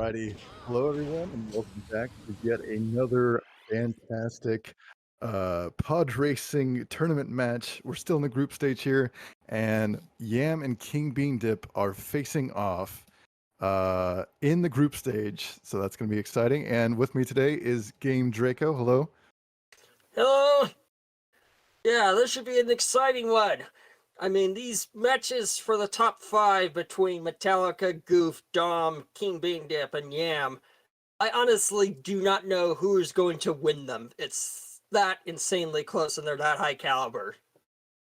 Alrighty. Hello, everyone, and welcome back to yet another fantastic pod racing tournament match. We're still in the group stage here, and Yam and King Bean Dip are facing off in the group stage. So that's going to be exciting. And with me today is Game Draco. Hello. Hello? Yeah, this should be an exciting one. I mean, these matches for the top 5 between Metallica, Goof, Dom, King Bean Dip, and Yam, I honestly do not know who is going to win them. It's that insanely close and they're that high caliber.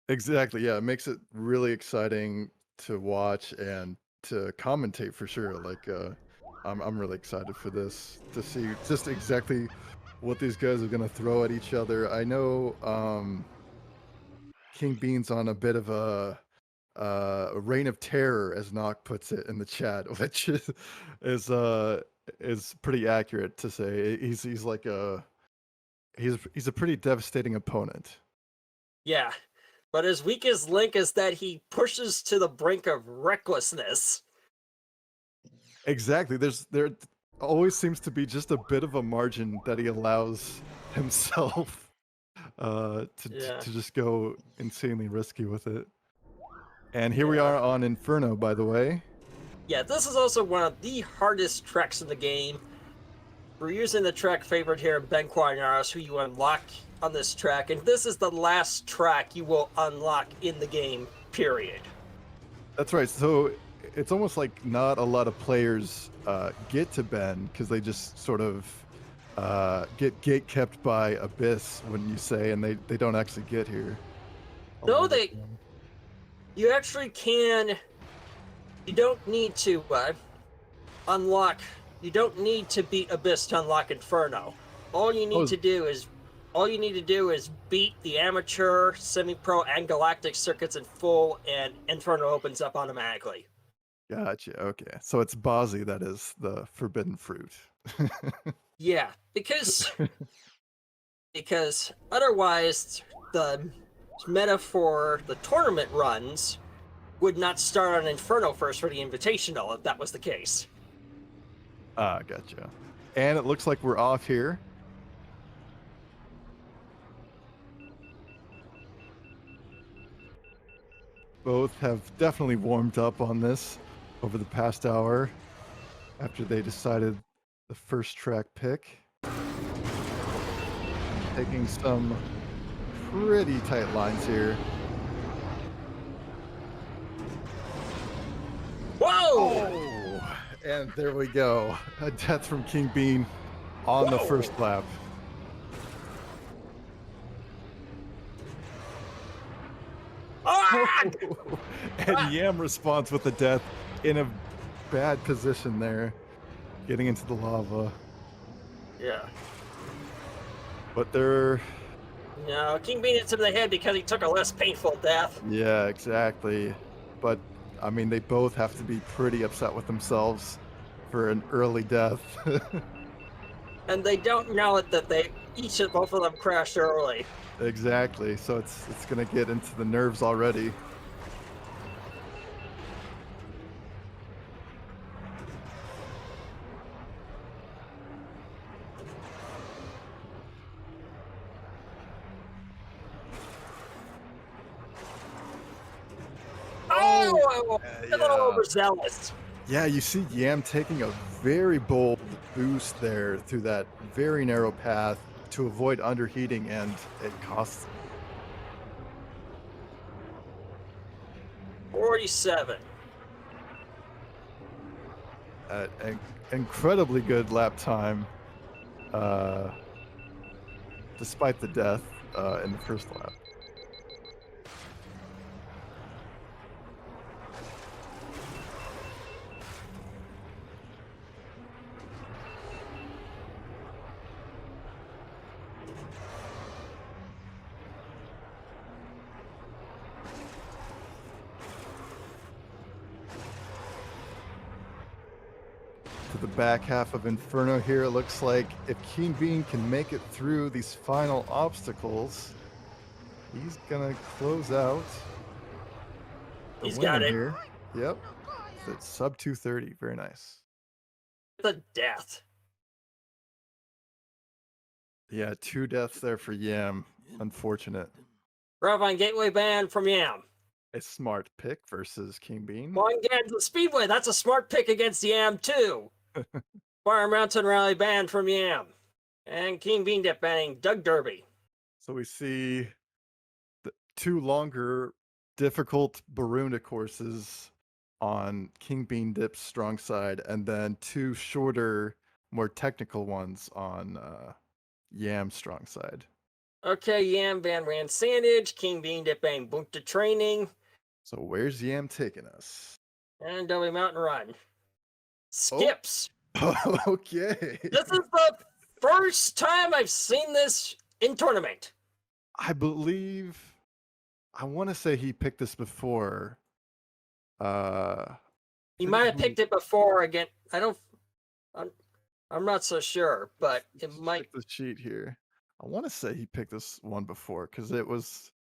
Exactly. Yeah, it makes it really exciting to watch and to commentate for sure. I'm really excited for this to see just exactly what these guys are gonna throw at each other. I know King Bean's on a bit of a reign of terror, as Nock puts it in the chat, which is uh is pretty accurate to say. He's like he's a pretty devastating opponent. Yeah, but his weakest link is that he pushes to the brink of recklessness. Exactly. There always seems to be just a bit of a margin that he allows himself Yeah. to just go insanely risky with it. And here we Yeah. are on Inferno, by the way. Yeah, this is also one of the hardest tracks in the game. We're using the track favorite here, Ben Quinaros, who you unlock on this track, and this is the last track you will unlock in the game, period. That's right. So it's almost like not a lot of players get to Ben because they just sort of get gate kept by Abyss, wouldn't you say? And they don't actually get here. A No, lot of them. you actually can, you don't need to unlock, you don't need to beat Abyss to unlock Inferno. All you need Oh, to do is beat the amateur, semi-pro, and galactic circuits in full, and Inferno opens up automatically. gotcha. Okay. So it's Bozzy that is the forbidden fruit. Yeah, because otherwise the meta for the tournament runs would not start on Inferno first for the Invitational if that was the case. Ah, gotcha. And it looks like we're off here. Both have definitely warmed up on this over the past hour after they decided the first track pick. Taking some pretty tight lines here. Whoa! Oh, and there we go. A death from King Bean on the first lap. Ah! And Yam responds with a death in a bad position there, getting into the lava. Yeah. But they're... No, King Bean hits him in the head because he took a less painful death. Yeah, exactly. But, I mean, they both have to be pretty upset with themselves for an early death. And they don't know it that both of them crashed early. Exactly. So it's gonna get into the nerves already. Oh, a little Yeah. overzealous. Yeah, you see Yam taking a very bold boost there through that very narrow path to avoid underheating, and it costs. 47. An incredibly good lap time, uh, despite the death in the first lap. To the back half of Inferno here, it looks like if King Bean can make it through these final obstacles, he's gonna close out the He's winning got it. here. Yep. It's sub 230. Very nice. The death. Yeah, 2 deaths there for Yam. Unfortunate. Ravine Gateway ban from Yam. A smart pick versus King Bean. Going against the Speedway. That's a smart pick against Yam, too. Fire Mountain Rally ban from Yam. And King Bean Dip banning Doug Derby. So we see the 2 longer, difficult Baruna courses on King Bean Dip's strong side, and then 2 shorter, more technical ones on Yam's strong side. Okay, Yam ban Ran Sandage. King Bean Dip ban Bunta Training. So where's Yam taking us? And Derby Mountain Run. Skips. Oh, okay. This is the first time I've seen this in tournament. I believe, I want to say he picked this before. He might have picked it before again. I'm not so sure, but it Let's might. check the sheet here. I want to say he picked this one before because it was,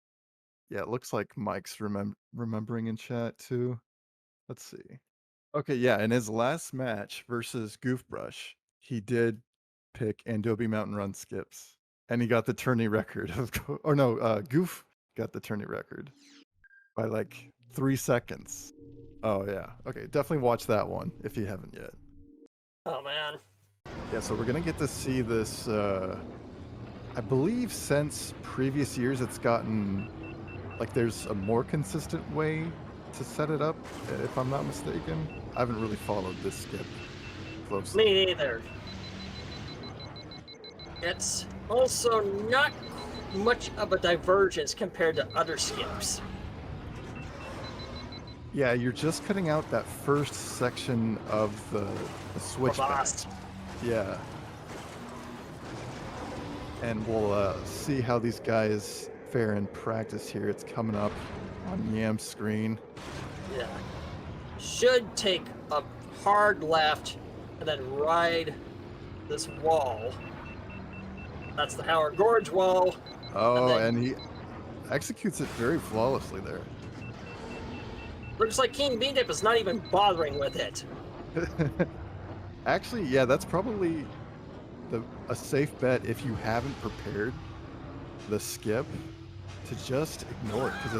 yeah, it looks like Mike's remembering in chat too. Let's see. Okay, yeah, in his last match versus Goofbrush, he did pick Andobi Mountain Run skips, and he got the tourney record of, or no, Goof got the tourney record by like 3 seconds. Oh yeah, okay, definitely watch that one if you haven't yet. Oh man. Yeah, so we're gonna get to see this. I believe since previous years, it's gotten like there's a more consistent way to set it up, if I'm not mistaken. I haven't really followed this skip closely. Me neither. It's also not much of a divergence compared to other skips. Yeah, you're just cutting out that first section of the switchback. Yeah. And we'll see how these guys fare in practice here. It's coming up on Yam's screen. Yeah. Should take a hard left and then ride this wall. That's the Howard Gorge wall. Oh, and he executes it very flawlessly there. Looks like King Bean Dip is not even bothering with it. Actually, yeah, that's probably a safe bet if you haven't prepared the skip to just ignore it, because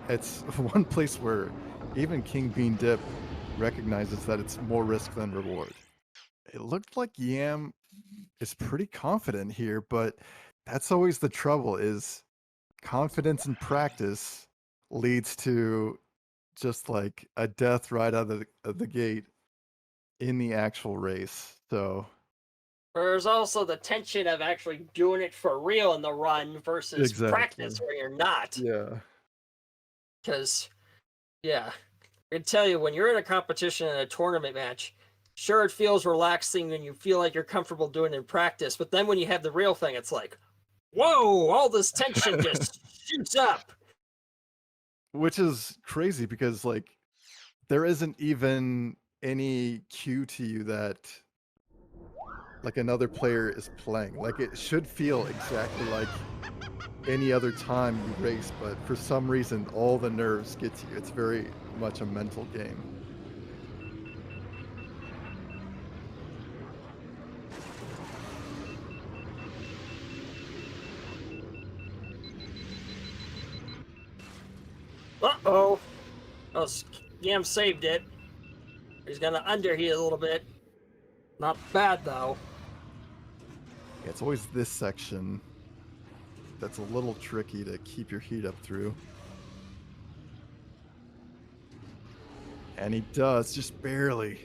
it's one place where even King Bean Dip recognizes that it's more risk than reward. It looked like Yam is pretty confident here, but that's always the trouble, is confidence in practice leads to just like a death right out of the gate in the actual race. So there's also the tension of actually doing it for real in the run versus practice where you're not. Yeah. Because, yeah, I can tell you, when you're in a competition in a tournament match, sure, it feels relaxing and you feel like you're comfortable doing it in practice, but then when you have the real thing, it's like, whoa, all this tension just shoots up. Which is crazy because, like, there isn't even any cue to you that, like, another player is playing. Like, it should feel exactly like any other time you race, but for some reason, all the nerves get to you. It's very much a mental game. Uh-oh. Oh, Yam saved it. He's gonna underheat a little bit. Not bad, though. Yeah, it's always this section that's a little tricky to keep your heat up through. And he does, just barely.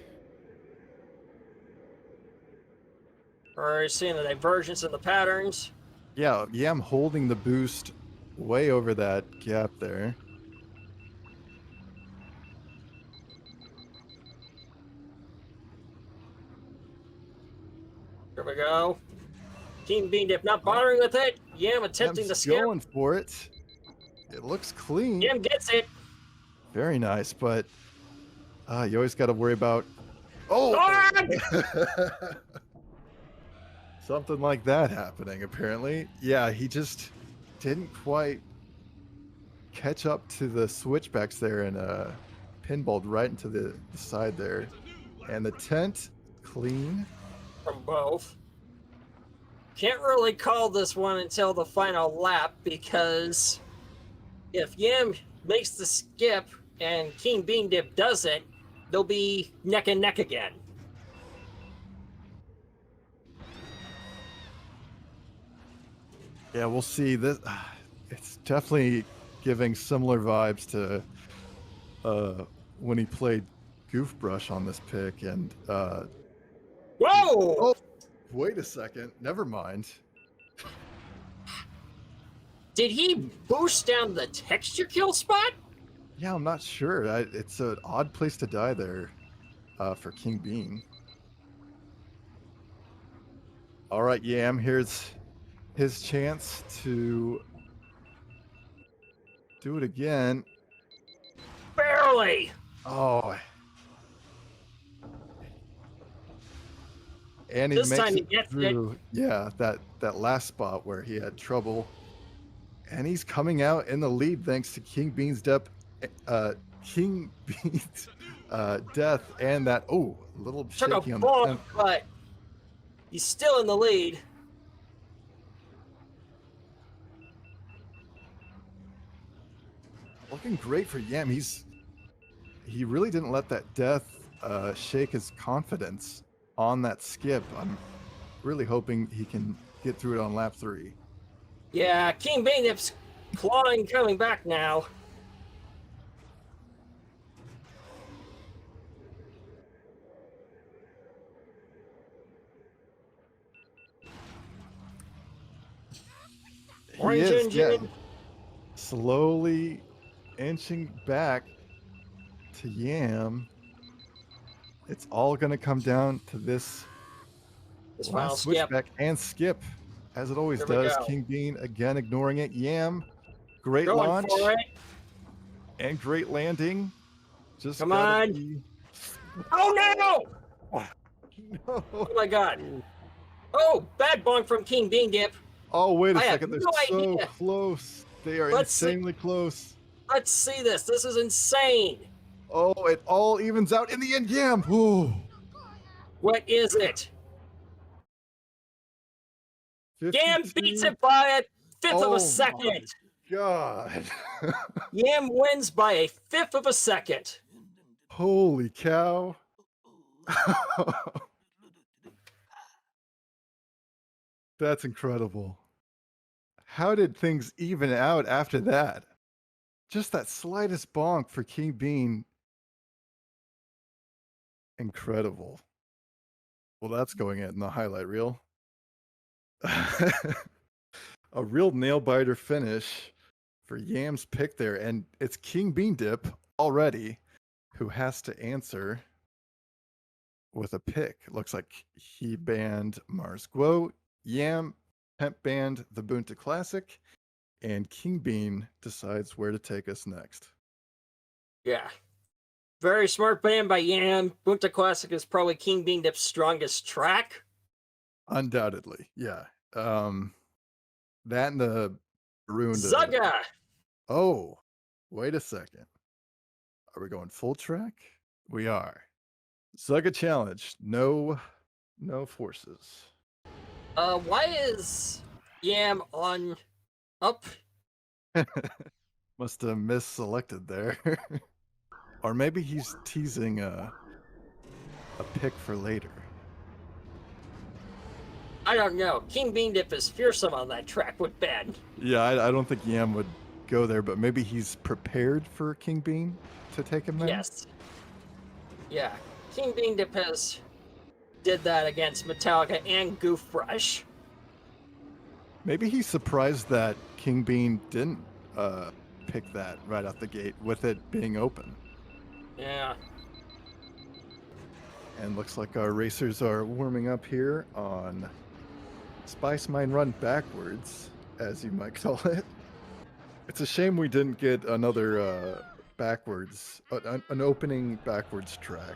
We're seeing the divergence in the patterns. Yeah, I'm holding the boost way over that gap there. Here we go. King Bean Dip not bothering with it. Yam attempting to skip. Going for it. It looks clean. Yam gets it. Very nice, but you always got to worry about... Oh! Something like that happening, apparently. Yeah, he just didn't quite catch up to the switchbacks there and pinballed right into the side there. And the tent clean. from both. Can't really call this one until the final lap because if Yam makes the skip and King Bean Dip doesn't, they'll be neck and neck again. Yeah, we'll see. This it's definitely giving similar vibes to when he played Goof Brush on this pick, and Whoa! oh, wait a second. Never mind. Did he boost down the texture kill spot? Yeah, I'm not sure. It's an odd place to die there for King Bean. All right, Yam, here's his chance to do it again. Barely. Oh. And he This makes time he it gets through. Yeah, that last spot where he had trouble. And he's coming out in the lead thanks to King Bean's death and that little Took a shaky on the bump, 10th. but he's still in the lead. Looking great for Yam. He really didn't let that death shake his confidence on that skip. I'm really hoping he can get through it on lap 3. Yeah, King Bean Dip's clawing coming back now. Orange He is, engine. yeah. Slowly inching back to Yam. It's all going to come down to this Final last skip. switchback and skip, as it always Here we does. go. King Bean again ignoring it. Yam, great Going launch for it. and great landing. Just Come gotta on. be- Oh no! No. Oh my god. Oh, bad bonk from King Bean Dip. Oh, wait a I have second. They're no so idea. close. They are Let's see. insanely close. Let's see this. This is insane. Oh, it all evens out in the end. Yam. Ooh. What is it? Yam 52. beats it by a fifth of Oh a second. my God. Yam wins by a fifth of a second. Holy cow. That's incredible. How did things even out after that? Just that slightest bonk for King Bean. Incredible. Well, that's going in the highlight reel. A real nail biter finish for Yam's pick there. And it's King Bean Dip already who has to answer with a pick. Looks like he banned Mars Guo. Yam temp banned the Bunta Classic. And King Bean decides where to take us next. Yeah. Very smart ban by Yam. Bunta Classic is probably King Bean Dip's strongest track. Undoubtedly, yeah. That and the ruined. Zaga! Oh, wait a second. Are we going full track? We are. Zaga challenge. No forces. Why is Yam on up? Must have misselected there. Or maybe he's teasing a pick for later. I don't know. King Bean Dip is fearsome on that track with Ben. Yeah, I don't think Yam would go there, but maybe he's prepared for King Bean to take him there? Yes. Yeah. King Bean Dip did that against Metallica and Goof Brush. Maybe he's surprised that King Bean didn't pick that right out the gate with it being open. Yeah. And looks like our racers are warming up here on Spice Mine Run backwards, as you might call it. It's a shame we didn't get another backwards, an opening backwards track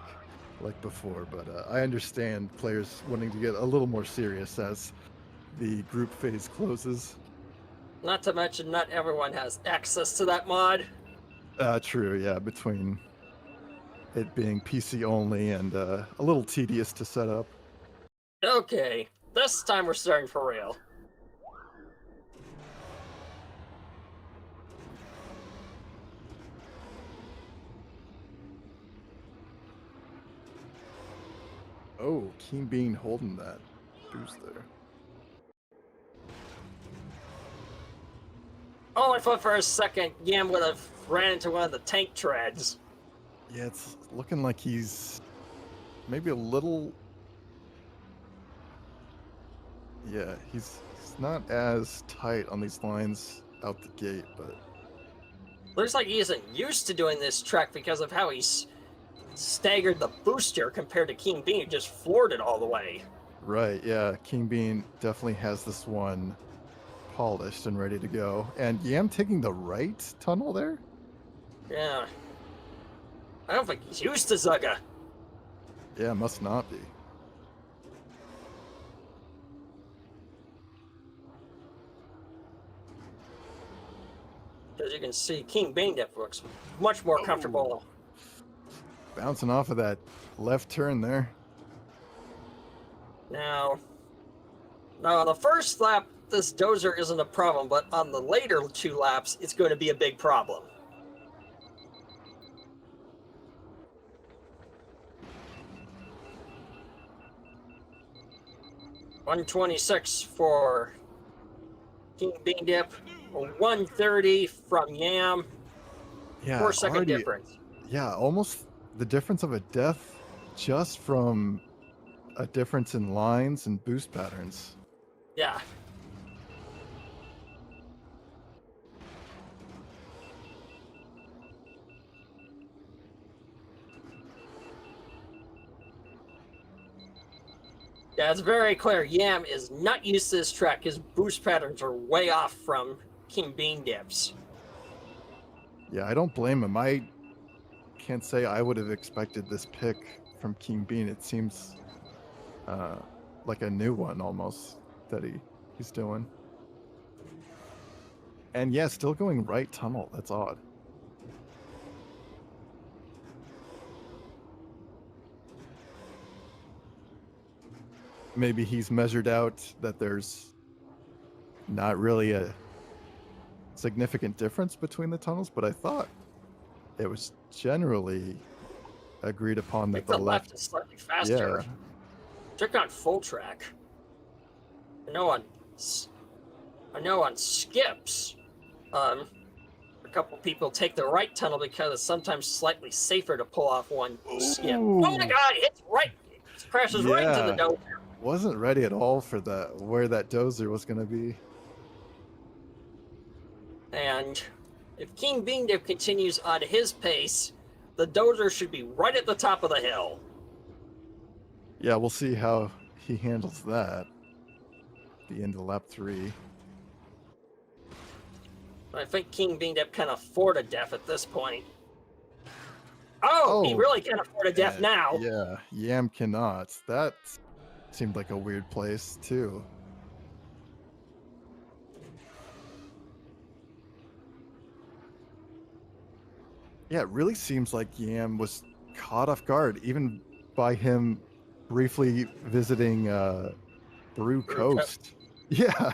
like before, but I understand players wanting to get a little more serious as the group phase closes. Not to mention, not everyone has access to that mod. True, yeah, between it being PC only and a little tedious to set up. Okay, this time we're starting for real. Oh, King Bean holding that boost there. Oh, I thought for a second Yam would have ran into one of the tank treads. Yeah, it's looking like he's maybe a little. Yeah, he's not as tight on these lines out the gate, but Looks like he isn't used to doing this track because of how he's staggered the booster compared to King Bean, who just floored it all the way. right, yeah, King Bean definitely has this one polished and ready to go. And Yam taking the right tunnel there? Yeah. I don't think he's used to Zugga. Yeah, must not be. As you can see, King Beandip looks much more comfortable. Bouncing off of that left turn there. Now on the first lap, this dozer isn't a problem, but on the later 2 laps, it's going to be a big problem. $126 for King Beandip, 130 from Yam. Yeah, 4-second already, difference. yeah, almost the difference of a death just from a difference in lines and boost patterns. Yeah. Yeah, it's very clear. Yam is not used to this track. His boost patterns are way off from King Beandip's. Yeah, I don't blame him. I can't say I would have expected this pick from King Bean. It seems like a new one almost that he's doing. And yeah, still going right tunnel. That's odd. Maybe he's measured out that there's not really a significant difference between the tunnels, but I thought it was generally agreed upon I that think the the left is slightly faster. Yeah, Check on full track. I know on skips, a couple people take the right tunnel because it's sometimes slightly safer to pull off one skip. Ooh. Oh my god, it's right! It crashes right into the Yeah. dozer. Wasn't ready at all for that, where that dozer was going to be. And if King Beandip continues on his pace, the dozer should be right at the top of the hill. Yeah, we'll see how he handles that. The end of lap 3. I think King Beandip can afford a death at this point. Oh, he Oh, really can afford a death now. Yeah, Yam cannot. That seemed like a weird place, too. Yeah, it really seems like Yam was caught off guard, even by him briefly visiting Brew Coast. Yeah.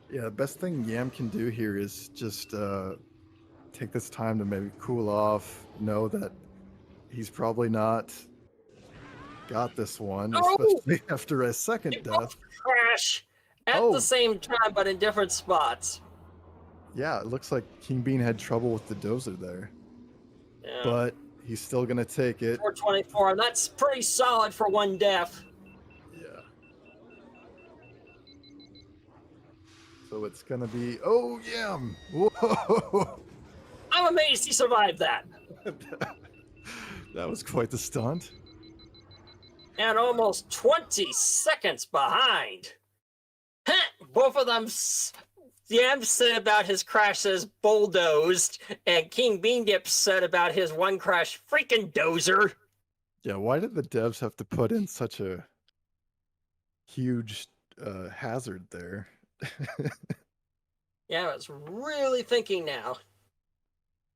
Yeah, the best thing Yam can do here is just take this time to maybe cool off, know that he's probably not got this one, especially after a second death. Crash at the same time, but in different spots. Yeah, it looks like King Bean had trouble with the dozer there. Yeah. But he's still going to take it. 424, and that's pretty solid for one death. Yeah. So it's going to be, oh, Yam! Whoa! I'm amazed he survived that. That was quite the stunt. And almost 20 seconds behind. Both of them Yam said about his crash as bulldozed, and King Bean Dip said about his one crash freaking dozer. Yeah, why did the devs have to put in such a huge hazard there? Yeah, I was really thinking now.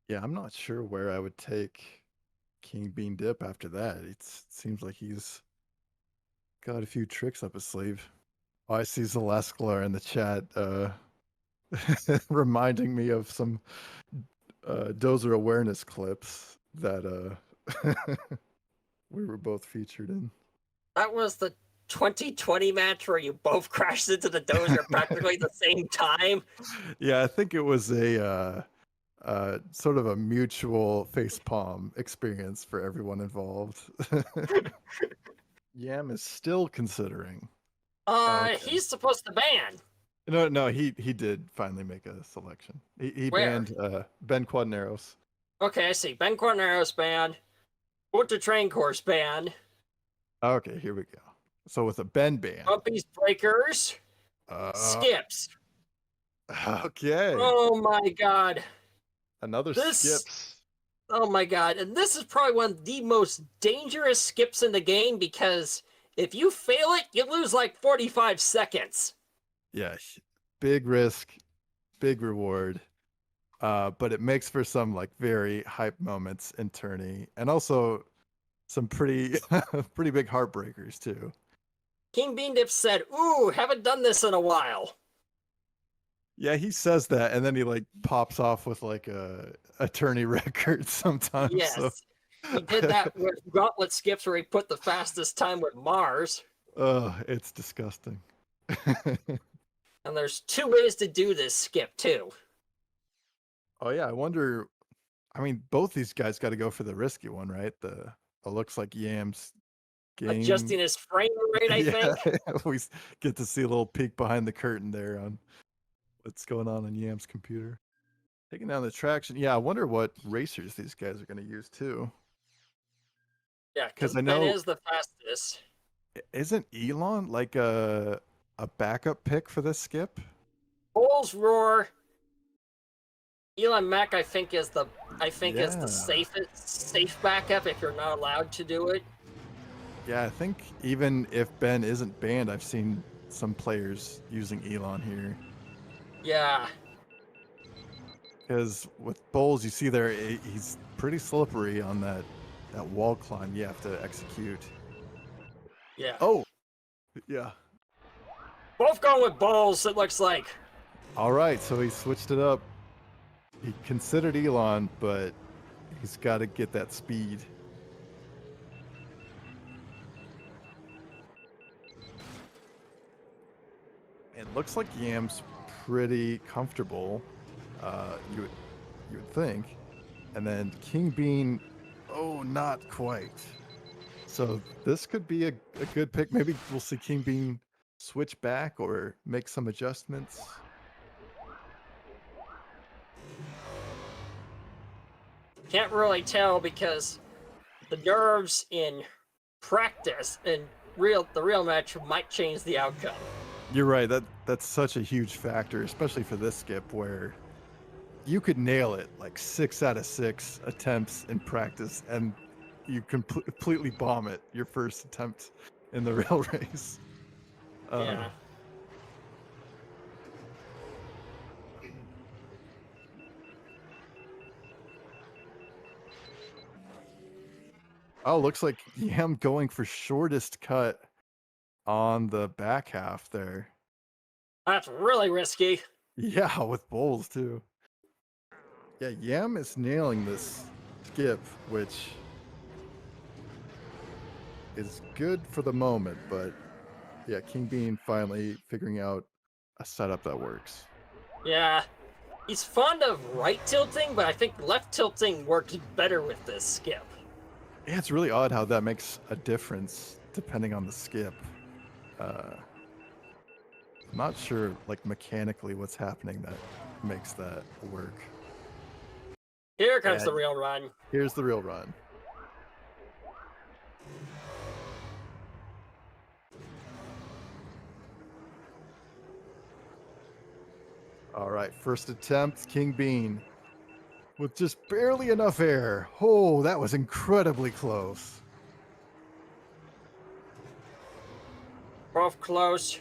Yeah, I'm not sure where I would take King Bean Dip after that. It seems like he's got a few tricks up his sleeve. Oh, I see Zalesklar in the chat reminding me of some Dozer awareness clips that we were both featured in. That was the 2020 match where you both crashed into the dozer practically at the same time. Yeah, I think it was a sort of a mutual facepalm experience for everyone involved. Yam is still considering. Okay. He's supposed to ban. No, he did finally make a selection. He Where? banned Ben Quadneros. Okay, I see. Ben Cornero's banned. Ultra Train Course banned. Okay, here we go. So with a Ben ban. Bumpy's Breakers. Uh, Skips. okay. Oh my god. Another skips. Oh my god. And this is probably one of the most dangerous skips in the game because if you fail it, you lose like 45 seconds. Yeah, big risk, big reward. But it makes for some like very hype moments in tourney, and also some pretty pretty big heartbreakers too. King Bean Dip said, "Ooh, haven't done this in a while." Yeah, he says that, and then he like pops off with like a tourney record sometimes. Yes. So. He did that with Gauntlet Skips where he put the fastest time with Mars. Oh, it's disgusting. And there's two ways to do this skip, too. Oh yeah, I wonder. I mean, both these guys got to go for the risky one, right? The it looks like Yam's game. Adjusting his frame rate, I think. We get to see a little peek behind the curtain there on what's going on Yam's computer. Taking down the traction. Yeah, I wonder what racers these guys are going to use too. Yeah, because I Ben know is the fastest. isn't Elon like a backup pick for this skip? Bull's Roar. Elon Mack, I think, is the safe backup if you're not allowed to do it. Yeah, I think even if Ben isn't banned, I've seen some players using Elon here. Yeah. Because with Bowles, you see there, he's pretty slippery on that wall climb you have to execute. Yeah. Oh, yeah. Both going with Bulls, it looks like. All right, so he switched it up. He considered Elon, but he's got to get that speed. It looks like Yam's pretty comfortable. You would think, and then King Bean, oh, not quite. So this could be a good pick. Maybe we'll see King Bean switch back or make some adjustments. Can't really tell because the nerves in practice and the real match might change the outcome. You're right. That's such a huge factor, especially for this skip where you could nail it like 6 out of 6 attempts in practice, and you completely bomb it your first attempt in the rail race. Yeah. Oh, looks like Yam going for shortest cut on the back half there. That's really risky. Yeah, with bowls too. Yeah, Yam is nailing this skip, which is good for the moment, but yeah, King Bean finally figuring out a setup that works. Yeah. He's fond of right tilting, but I think left tilting works better with this skip. Yeah, it's really odd how that makes a difference depending on the skip. I'm not sure, like, mechanically what's happening that makes that work. Here comes the real run. Here's the real run. All right, first attempt, King Bean with just barely enough air. Oh, that was incredibly close. Both close.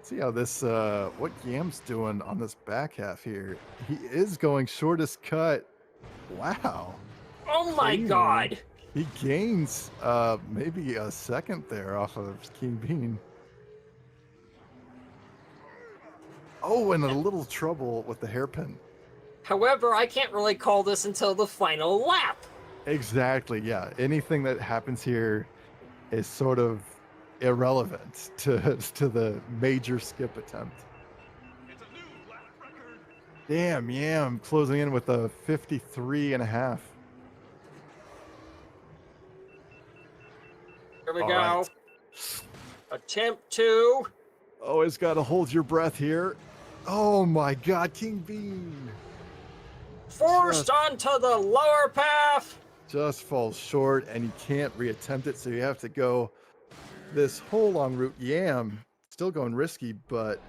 See how this what Yam's doing on this back half here. He is going shortest cut. Wow. Oh my Cleanly. god! He gains maybe a second there off of King Bean. Oh, and a little trouble with the hairpin. However, I can't really call this until the final lap. Exactly. Yeah. Anything that happens here is sort of irrelevant to to the major skip attempt. Damn, yeah, I'm closing in with a 53 and a half. Here we All go. right. Attempt 2. Always got to hold your breath here. Oh my God, King Bean Forced onto the lower path. just falls short, and you can't reattempt it, so you have to go this whole long route. Yam still going risky, but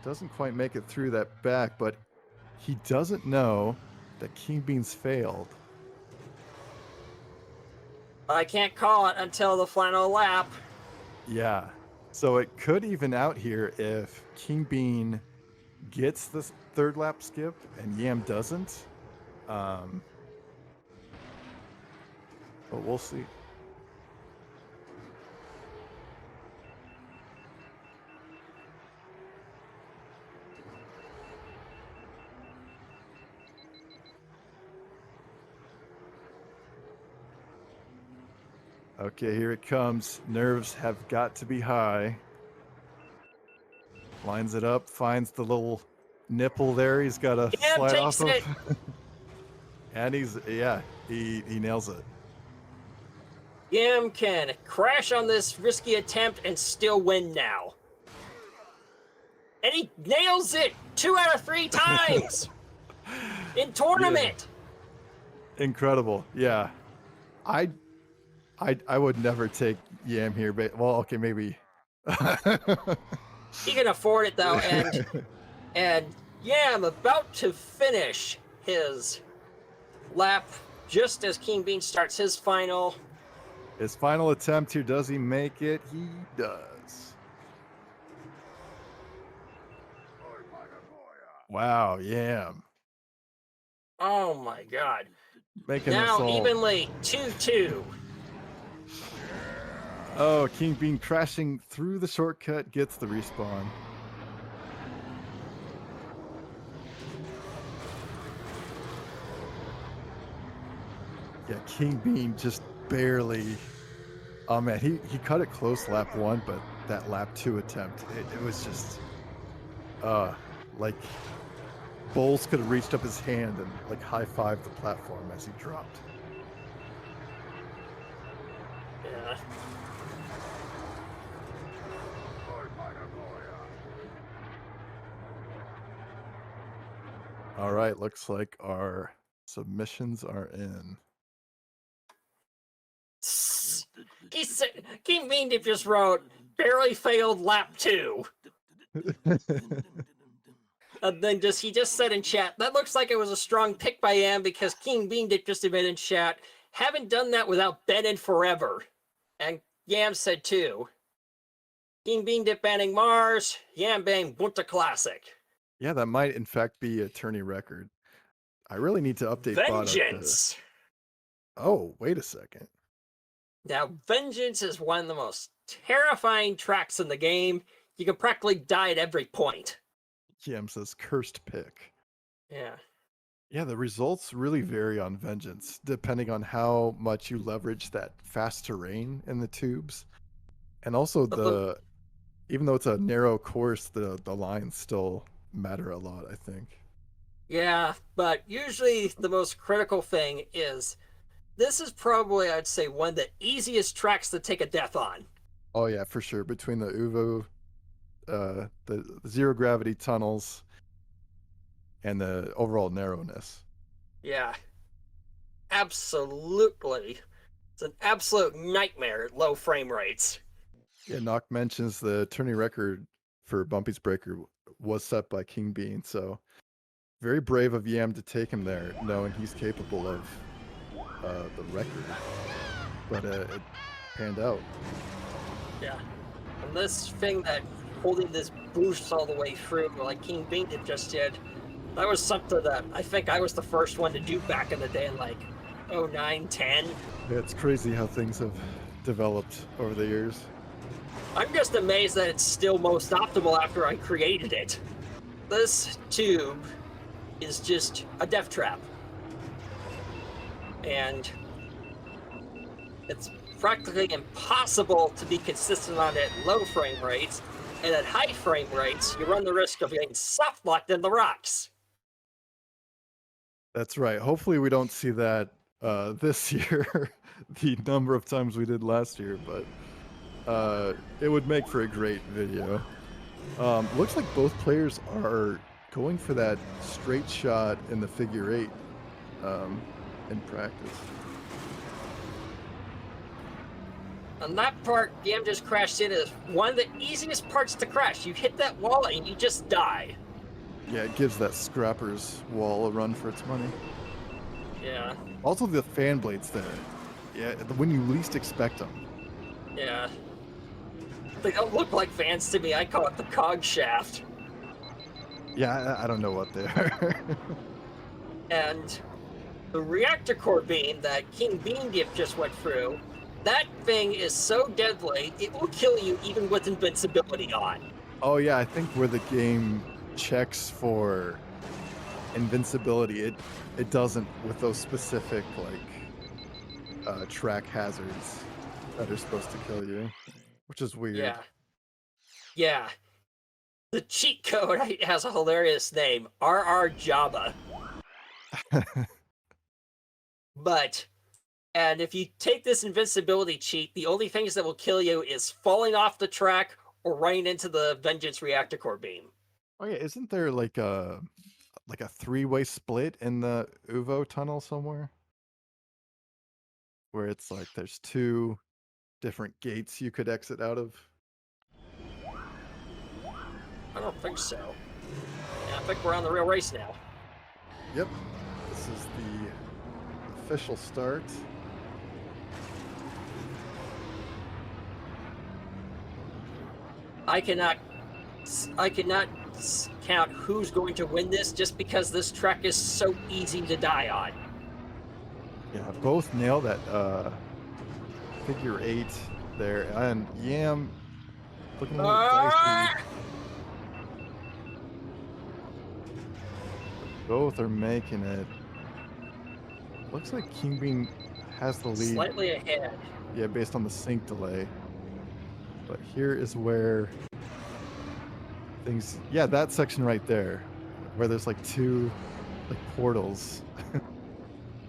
doesn't quite make it through that back. But he doesn't know that King Bean's failed. I can't call it until the final lap. Yeah. So it could even out here if King Bean gets the third lap skip and Yam doesn't. But we'll see. Okay, here it comes. Nerves have got to be high. Lines it up, finds the little nipple there. He's got to Yam slide takes off it. of. And he nails it. Yam can crash on this risky attempt and still win now. And he nails it 2 out of 3 times in tournament. Yeah. Incredible. Yeah. I would never take Yam here, but well, okay, maybe. He can afford it though, and Yam about to finish his lap just as King Bean starts his final. His final attempt here, does he make it? He does. Wow, Yam. Oh my god. Making Now us all... evenly 2-2. Oh, King Bean crashing through the shortcut, gets the respawn. Yeah, King Bean just barely... Oh man, he cut it close lap 1, but that lap 2 attempt, it was just... like... Bowles could have reached up his hand and like high-fived the platform as he dropped. Yeah. All right, looks like our submissions are in. He said, King Bean Dip just wrote, barely failed lap 2. And then he just said in chat, that looks like it was a strong pick by Yam because King Bean Dip just admitted in chat, haven't done that without Ben in forever. And Yam said too. King Bean Dip banning Mars, Yam banning Bunta Classic. Yeah, that might in fact be a tourney record. I really need to update Vengeance! Oh, wait a second. Now, Vengeance is one of the most terrifying tracks in the game. You can practically die at every point. Yam says cursed pick. Yeah. Yeah, the results really vary on Vengeance, depending on how much you leverage that fast terrain in the tubes. And also even though it's a narrow course, the lines still matter a lot, I think. Yeah, but usually the most critical thing is this is probably, I'd say, one of the easiest tracks to take a death on. Oh yeah, for sure. Between the Uvo, the zero gravity tunnels, and the overall narrowness. Yeah. Absolutely. It's an absolute nightmare at low frame rates. Yeah, Nock mentions the tourney record for Bumpy's Breaker was set by King Bean, so very brave of Yam to take him there, knowing he's capable of the record. But it panned out. Yeah. And this thing that holding this boost all the way through, like King Beandip just did, that was something that I think I was the first one to do back in the day in like 09, 10. Yeah, it's crazy how things have developed over the years. I'm just amazed that it's still most optimal after I created it. This tube is just a death trap. And it's practically impossible to be consistent on it at low frame rates, and at high frame rates, you run the risk of getting soft locked in the rocks. That's right. Hopefully we don't see that this year, the number of times we did last year, but it would make for a great video. Looks like both players are going for that straight shot in the figure 8 in practice. On that part, Yam just crashed in as one of the easiest parts to crash. You hit that wall and you just die. Yeah, it gives that Scrapper's wall a run for its money. Yeah. Also, the fan blades there. Yeah, when you least expect them. Yeah. They don't look like fans to me. I call it the cog shaft. Yeah, I don't know what they are. And the reactor core beam that King Beandip just went through, that thing is so deadly, it will kill you even with invincibility on. Oh yeah, I think where the game checks for invincibility, it doesn't with those specific like track hazards that are supposed to kill you, which is weird. Yeah. Yeah. The cheat code has a hilarious name, RR Jabba. But, and if you take this invincibility cheat, the only things that will kill you is falling off the track or running into the Vengeance reactor core beam. Oh yeah, isn't there like a 3-way split in the Uvo tunnel somewhere? Where it's like there's 2 different gates you could exit out of? I don't think so. Yeah, I think we're on the real race now. Yep. This is the official start. I cannot count who's going to win this just because this track is so easy to die on. Yeah, both nail that figure 8 there, and Yam looking a little dicey. Both are making it. Looks like King Bean has the lead. Slightly ahead. Yeah, based on the sync delay. But here is where things. Yeah, that section right there, where there's like 2 like portals.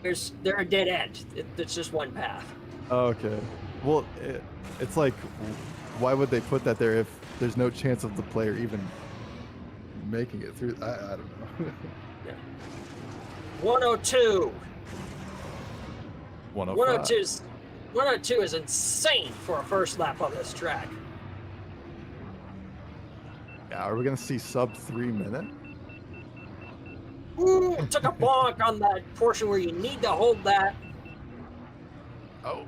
They're a dead end. It's just one path. Oh, okay. Well, it's like, why would they put that there if there's no chance of the player even making it through? I don't know. Yeah. 102. 105. 102 is insane for a first lap on this track. Yeah, are we gonna see sub 3 minute? Ooh, took a bonk on that portion where you need to hold that. Oh.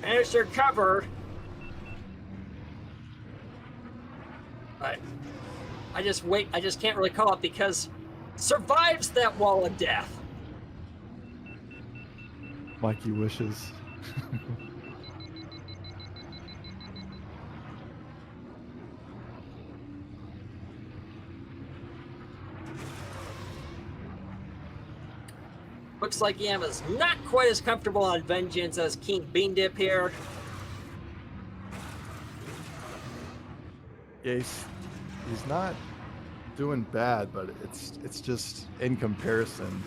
Managed to recover. But I just can't really call it because survives that wall of death. Mikey wishes. Looks like Yam is not quite as comfortable on Vengeance as King Beandip here. Yeah, he's not doing bad, but it's just in comparison.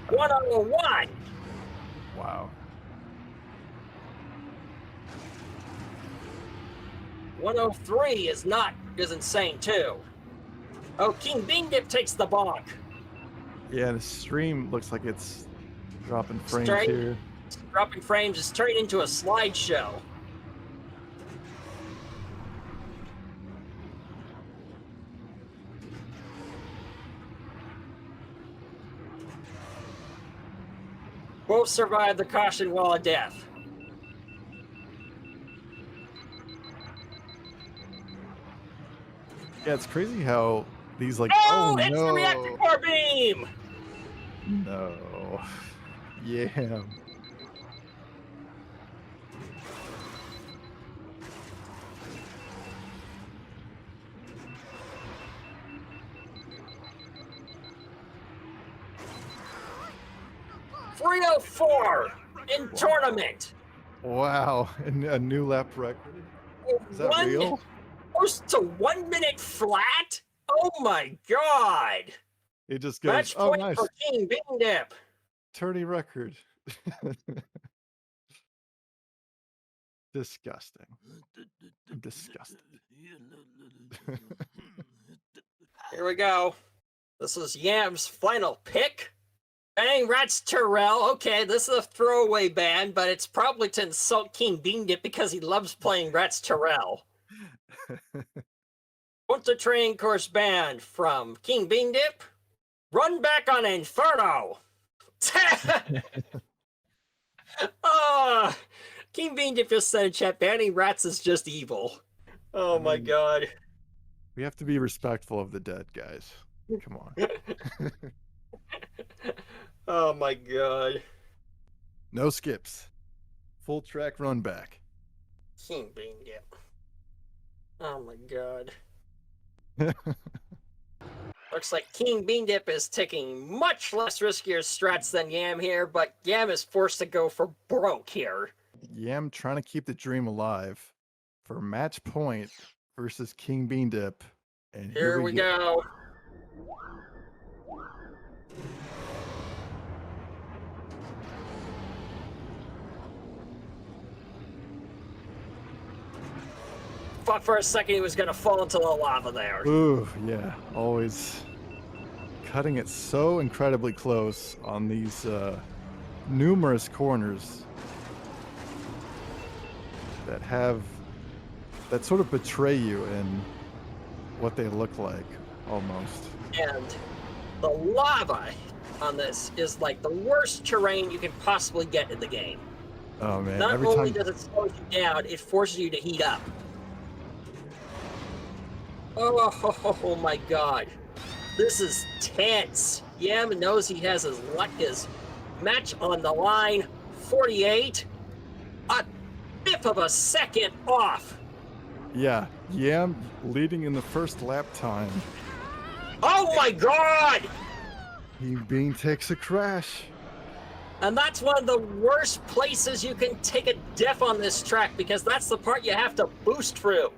101. Wow. 103 is insane too. Oh, King Beandip takes the bonk. Yeah, the stream looks like it's dropping frames Straight. here. Dropping frames is turning into a slideshow. Both survived the caution wall of death. Yeah, it's crazy how these like. Oh Oh, it's the reactor no, core beam! no, yeah. 304 in tournament. Wow, and a new lap record. Is that real? Close to 1 minute flat? Oh my god! It just goes. Match Oh, point nice. for King Beandip. Tourney record. Disgusting. Disgusting. Here we go. This is Yam's final pick. Bang Rats Terrell. Okay, this is a throwaway band, but it's probably to insult King Beandip because he loves playing Rats Terrell. Podracing course band from King Beandip. Run back on Inferno. King Beandip just said in chat, banning rats is just evil. Oh my god. We have to be respectful of the dead, guys. Come on. Oh my god. No skips. Full track run back. King Beandip. Oh my god. Looks like King Beandip is taking much less riskier strats than Yam here, but Yam is forced to go for broke here. Yam trying to keep the dream alive for match point versus King Beandip. And Here we go. Thought for a second he was going to fall into the lava there. Ooh, yeah. Always cutting it so incredibly close on these numerous corners that sort of betray you in what they look like, almost. And the lava on this is like the worst terrain you can possibly get in the game. Oh man! Not only does it slow you down, it forces you to heat up. Oh my god. This is tense. Yam knows he has his match on the line. 48. A fifth of a second off. Yeah, Yam leading in the first lap time. Oh my god! King Bean takes a crash. And that's one of the worst places you can take a diff on this track because that's the part you have to boost through.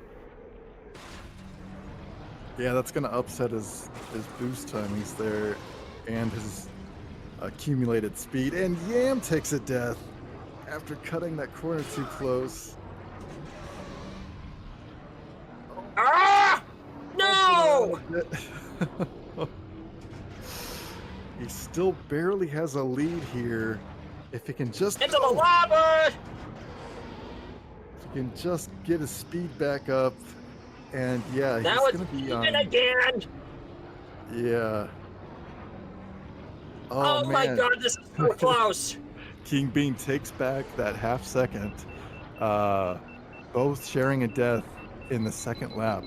Yeah, that's going to upset his boost timings there and his accumulated speed. And Yam takes a death after cutting that corner too close. Ah! No! He still barely has a lead here. If he can just... Into the lava! If he can just get his speed back up. And yeah, now he's going to be on... again! Yeah. Oh my god, this is so close! King Bean takes back that half second. Both sharing a death in the second lap.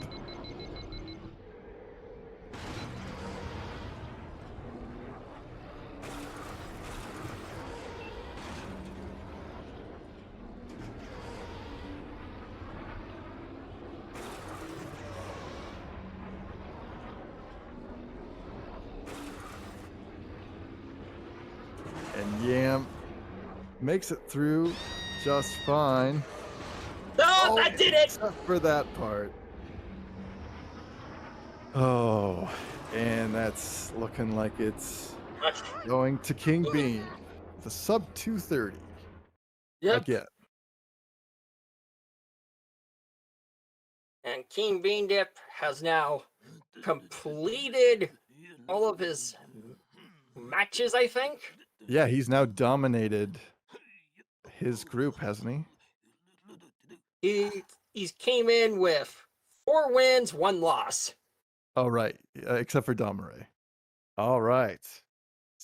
And Yam makes it through just fine. No, that did it! Except for that part. Oh, and that's looking like it's going to King Bean. The sub 230. Yep. Again. And King Beandip has now completed all of his matches, I think. Yeah, he's now dominated his group, hasn't he? He's came in with 4 wins, 1 loss. Oh, right. Except for Domare. All right.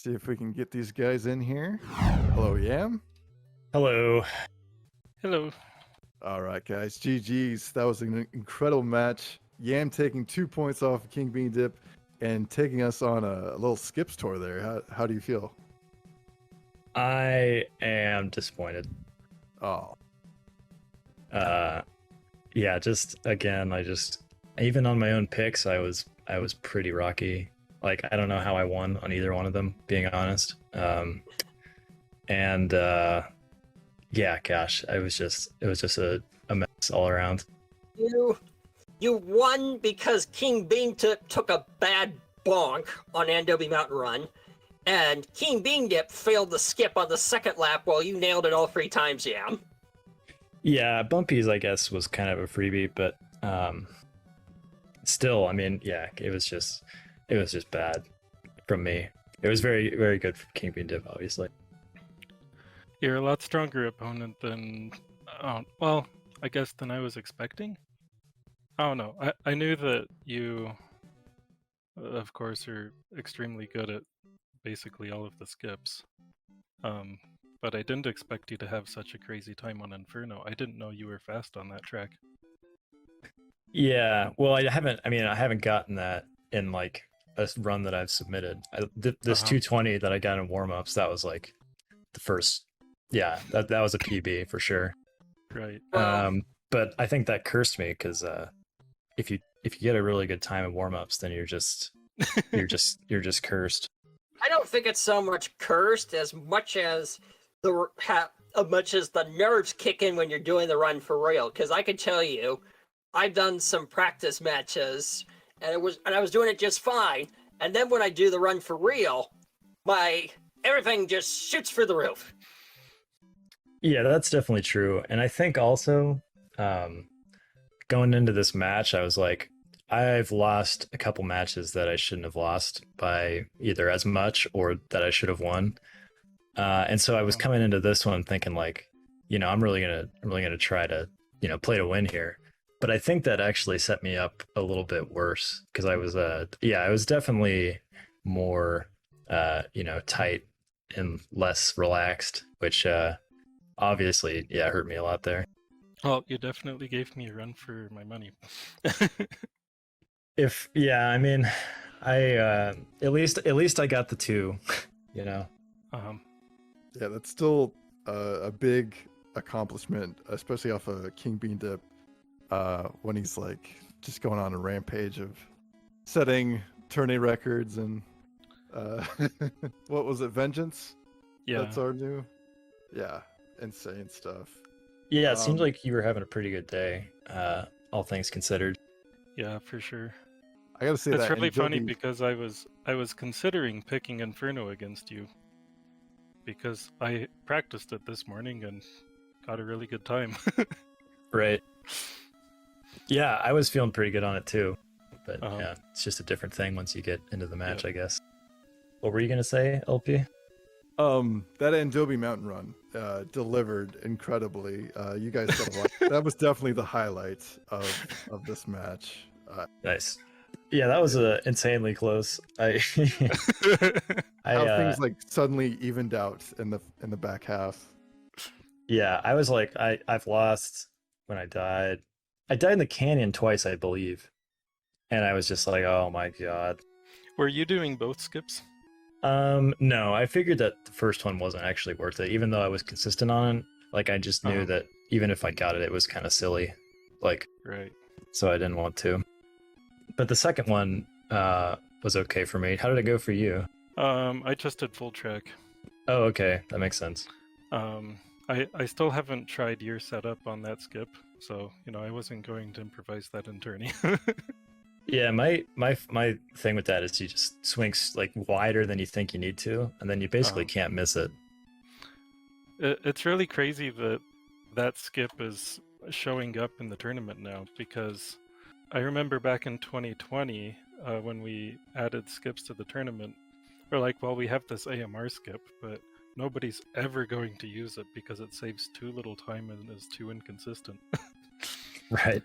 See if we can get these guys in here. Hello, Yam. Hello. Hello. All right, guys. GG's. That was an incredible match. Yam taking 2 points off of King Bean Dip and taking us on a little skips tour there. How do you feel? I am disappointed. Oh, Yeah, just again, even on my own picks, I was pretty rocky. Like, I don't know how I won on either one of them, being honest. Yeah, gosh, it was just a mess all around. You won because King Bean took a bad bonk on Andobi Mountain Run, and King Bean Dip failed the skip on the second lap while you nailed it all 3 times, Yam. Yeah, Bumpy's, I guess, was kind of a freebie, but still, I mean, yeah, it was just bad from me. It was very, very good for King Bean Dip, obviously. You're a lot stronger opponent than, well, I guess than I was expecting. I don't know. I knew that you, of course, are extremely good at basically all of the skips. But I didn't expect you to have such a crazy time on Inferno. I didn't know you were fast on that track. Yeah, well, I haven't gotten that in like a run that I've submitted. This 220 that I got in warm-ups, that was like the first. Yeah, that was a PB for sure. Right. But I think that cursed me because if you get a really good time in warm-ups, then you're just cursed. I don't think it's so much cursed as much as the nerves kick in when you're doing the run for real. Because I can tell you, I've done some practice matches, and I was doing it just fine. And then when I do the run for real, everything just shoots through the roof. Yeah, that's definitely true. And I think also going into this match, I was like, I've lost a couple matches that I shouldn't have lost by either as much or that I should have won. And so I was coming into this one thinking like, I'm really gonna try to, play to win here. But I think that actually set me up a little bit worse because I was definitely more, tight and less relaxed, which obviously, hurt me a lot there. Well, you definitely gave me a run for my money. I mean, I at least I got the 2, Yeah, that's still a big accomplishment, especially off of King Bean Dip, when he's like just going on a rampage of setting tourney records and what was it, Vengeance? Yeah. That's our new, insane stuff. Yeah, it seemed like you were having a pretty good day, all things considered. Yeah, for sure. I gotta say it's that really funny because I was considering picking Inferno against you because I practiced it this morning and got a really good time. Right. Yeah, I was feeling pretty good on it too, but Uh-huh. it's just a different thing once you get into the match, I guess. What were you gonna say, LP? That Andobi Mountain Run delivered incredibly. You guys got a lot. That was definitely the highlight of this match. Nice. Yeah, that was insanely close. How things like suddenly evened out in the back half. Yeah, I was like, I've lost when I died. I died in the canyon twice, I believe, and I was just like, oh my god. Were you doing both skips? No, I figured that the first one wasn't actually worth it, even though I was consistent on it. Like, I just knew that even if I got it, it was kind of silly. Like, right. So I didn't want to. But the second one was okay for me. How did it go for you? I just did full track. Oh, okay, that makes sense. I still haven't tried your setup on that skip, so I wasn't going to improvise that in tourney. Yeah, my thing with that is you just swing like wider than you think you need to, and then you basically can't miss it. It's really crazy that skip is showing up in the tournament now, because I remember back in 2020 when we added skips to the tournament, we're like, well, we have this AMR skip, but nobody's ever going to use it because it saves too little time and is too inconsistent. Right.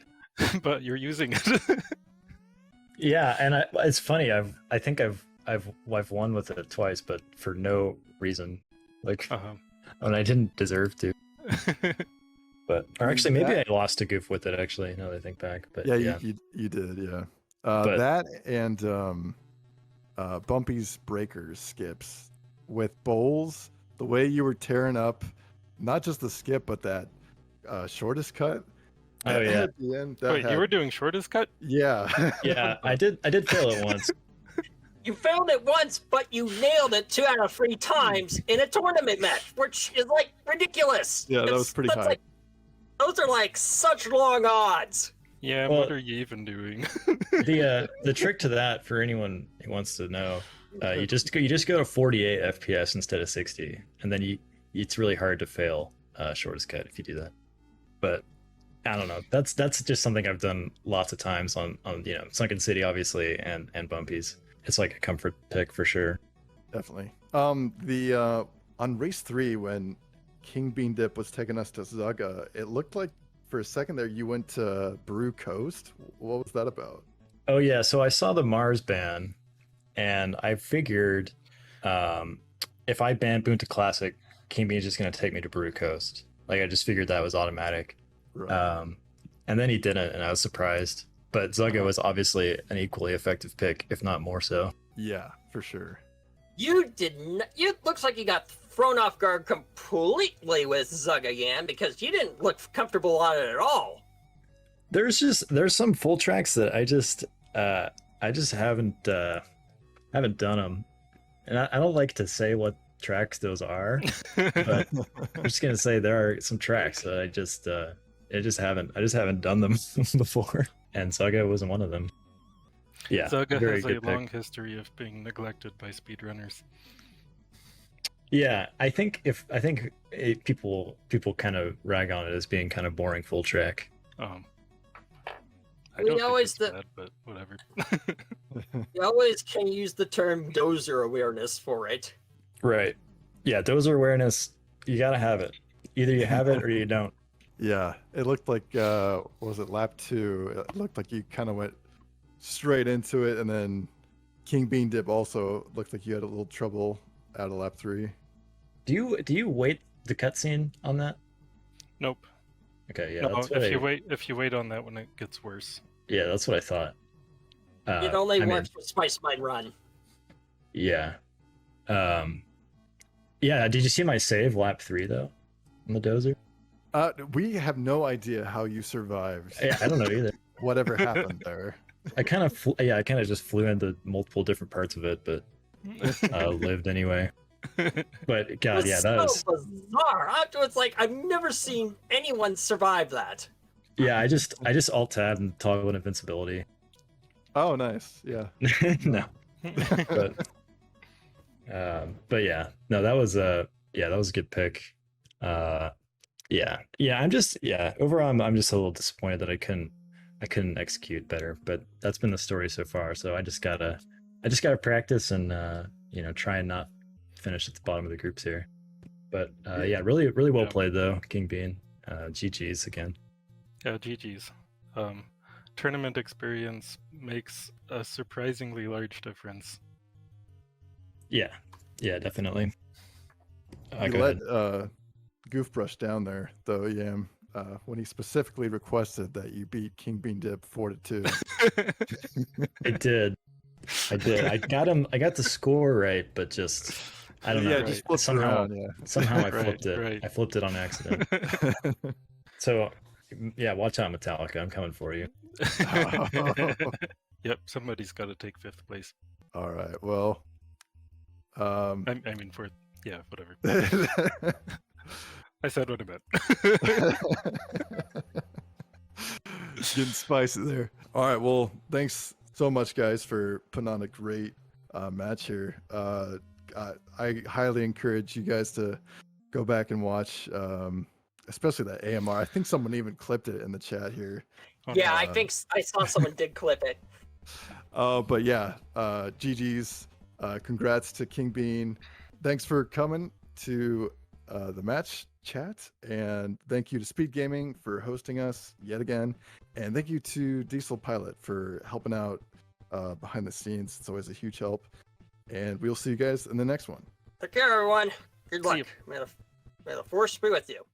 But you're using it. Yeah, and it's funny. I think I've I've won with it twice, but for no reason. Like, Uh-huh. when I didn't deserve to. But or I mean, actually, maybe that- I lost to Goof with it. Actually, now that I think back. But Yeah, yeah, you did, yeah. But- That and Bumpy's breakers skips with bowls, the way you were tearing up, not just the skip, but that shortest cut. Oh, yeah. At the end, that Wait, you had- were doing shortest cut? Yeah. yeah, I did fail it once. You failed it once, but you nailed it 2 out of 3 times in a tournament match, which is like ridiculous. Yeah, that was pretty that's high. Like, those are like such long odds. Yeah, Well- what are you even doing? The trick to that, for anyone who wants to know, you just go to 48 FPS instead of 60, and then it's really hard to fail shortest cut if you do that. But I don't know. That's just something I've done lots of times on Sunken City, obviously, and Bumpy's. It's like a comfort pick for sure. Definitely. On race 3, when King Bean Dip was taking us to Zaga, it looked like for a second there you went to Brew Coast. What was that about? Oh yeah, so I saw the Mars ban, and I figured if I ban Boonta Classic, King Bean's just gonna take me to Brew Coast. Like, I just figured that was automatic. Right. And then he didn't, and I was surprised. But Zaga was obviously an equally effective pick, if not more so. Yeah, for sure. You didn't. You looks like you got thrown off guard completely with Zugayam because you didn't look comfortable on it at all. There's some full tracks that I just haven't done them, and I don't like to say what tracks those are, but I'm just gonna say there are some tracks that I just haven't done them before, and Zaga wasn't one of them. Yeah, Zaga very has a good pick. long history of being neglected by speedrunners. Yeah, I think people kind of rag on it as being kind of boring full track. I We don't always think it's bad, but whatever. You always can use the term dozer awareness for it. Right. Yeah, dozer awareness, you gotta have it. Either you have it or you don't. Yeah, it looked like what was it, lap 2? It looked like you kind of went straight into it, and then King Bean Dip also looked like you had a little trouble out of lap 3. Do you wait the cutscene on that? Nope. Okay, yeah. No, That's what if you wait on that one, it gets worse. Yeah, that's what I thought. It only I mean, works with Spice Mine Run. yeah. Yeah. Did you see my save lap 3 though on the dozer? We have no idea how you survived. Yeah, I don't know either. Whatever happened there. I kind of just flew into multiple different parts of it, but lived anyway. But God, yeah, that was bizarre. It's like I've never seen anyone survive that. yeah. I just alt tab and toggle invincibility. Oh, nice. Yeah. No, but yeah, no, that was a good pick. Overall, I'm just a little disappointed that I couldn't execute better, but that's been the story so far. So I just gotta practice and try and not finish at the bottom of the groups here. But yeah, really well Yeah. played though, King Bean. GG's again. Yeah, GG's. Tournament experience makes a surprisingly large difference. Yeah, definitely. You Go let ahead. Goofbrush down there, though, Yam, when he specifically requested that you beat King Bean Dip 4-2. I did. I got him. I got the score right, but just I don't know. Yeah, Right. just flipped Somehow- around, yeah. Somehow I Right, flipped it. right. I flipped it on accident. So yeah, watch out, Metallica. I'm coming for you. Yep, somebody's got to take 5th place. All right, well. I mean, yeah, whatever. I said what I meant. Getting spicy there. All right, well, thanks so much, guys, for putting on a great match here. I highly encourage you guys to go back and watch, especially that AMR. I think someone even clipped it in the chat here. Oh, Yeah, no. I think I saw someone did clip it. But yeah, GG's. Congrats to King Bean. Thanks for coming to the match chat, and thank you to Speed Gaming for hosting us yet again, and thank you to Diesel Pilot for helping out behind the scenes. It's always a huge help. And we'll see you guys in the next one. Take care, everyone. Good See luck. you. May the force be with you.